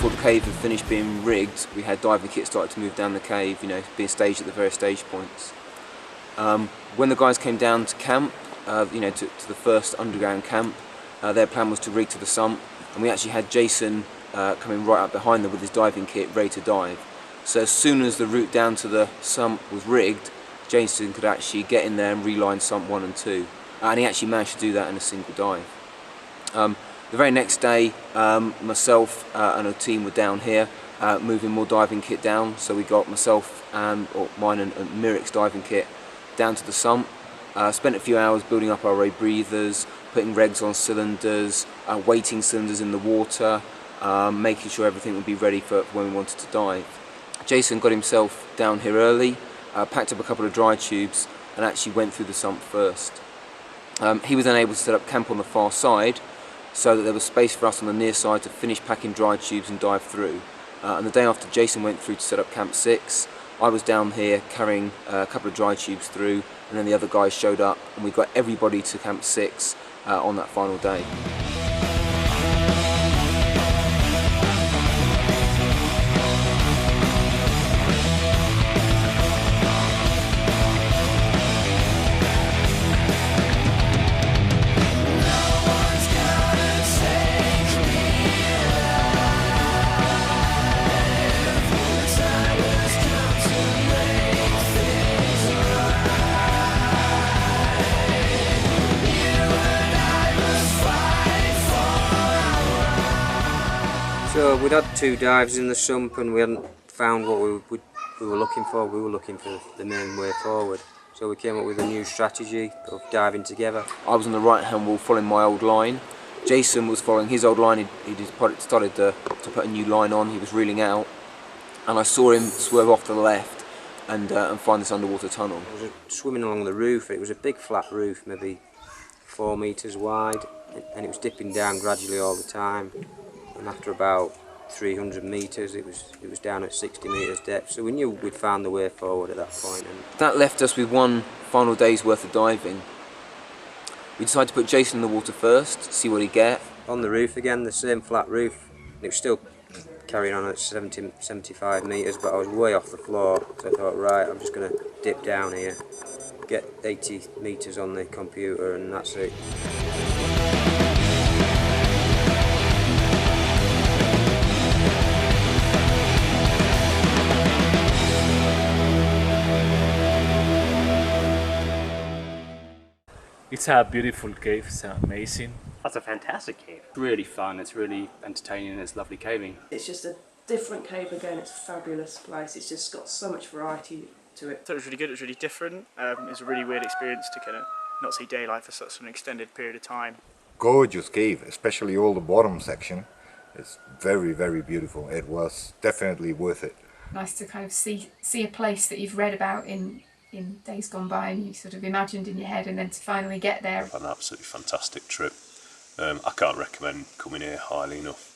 before the cave had finished being rigged, we had diving kit started to move down the cave, you know, being staged at the various stage points. When the guys came down to camp, you know, to the first underground camp, their plan was to rig to the sump, and we actually had Jason coming right up behind them with his diving kit ready to dive. So as soon as the route down to the sump was rigged, Jason could actually get in there and reline sump 1 and 2. And he actually managed to do that in a single dive. The very next day, myself and a team were down here moving more diving kit down. So we got myself and mine and Mirik's diving kit down to the sump. Spent a few hours building up our rebreathers, putting regs on cylinders, weighting cylinders in the water, making sure everything would be ready for when we wanted to dive. Jason got himself down here early, packed up a couple of dry tubes and actually went through the sump first. He was then able to set up camp on the far side so that there was space for us on the near side to finish packing dry tubes and dive through. And the day after Jason went through to set up camp 6, I was down here carrying a couple of dry tubes through, and then the other guys showed up and we got everybody to camp 6 on that final day. So we'd had 2 dives in the sump and we hadn't found what we were looking for. We were looking for the main way forward. So we came up with a new strategy of diving together. I was on the right hand wall following my old line. Jason was following his old line. He started to put a new line on. He was reeling out. And I saw him swerve off to the left and find this underwater tunnel. I was swimming along the roof. It was a big flat roof, maybe 4 metres wide. And it was dipping down gradually all the time. And after about 300 metres it was down at 60 metres depth, so we knew we'd found the way forward at that point. And that left us with 1 final day's worth of diving. We decided to put Jason in the water first, see what he'd get. On the roof again, the same flat roof, it was still carrying on at 75 metres, but I was way off the floor, so I thought, right, I'm just going to dip down here, get 80 metres on the computer and that's it. It's a beautiful cave, it's amazing. That's a fantastic cave. It's really fun, it's really entertaining, it's lovely caving. It's just a different cave again, it's a fabulous place, it's just got so much variety to it. I thought it was really good, it was really different. It was a really weird experience to kind of not see daylight for such an extended period of time. Gorgeous cave, especially all the bottom section. It's very, very beautiful. It was definitely worth it. Nice to kind of see a place that you've read about in days gone by and you sort of imagined in your head, and then to finally get there. An absolutely fantastic trip. I can't recommend coming here highly enough.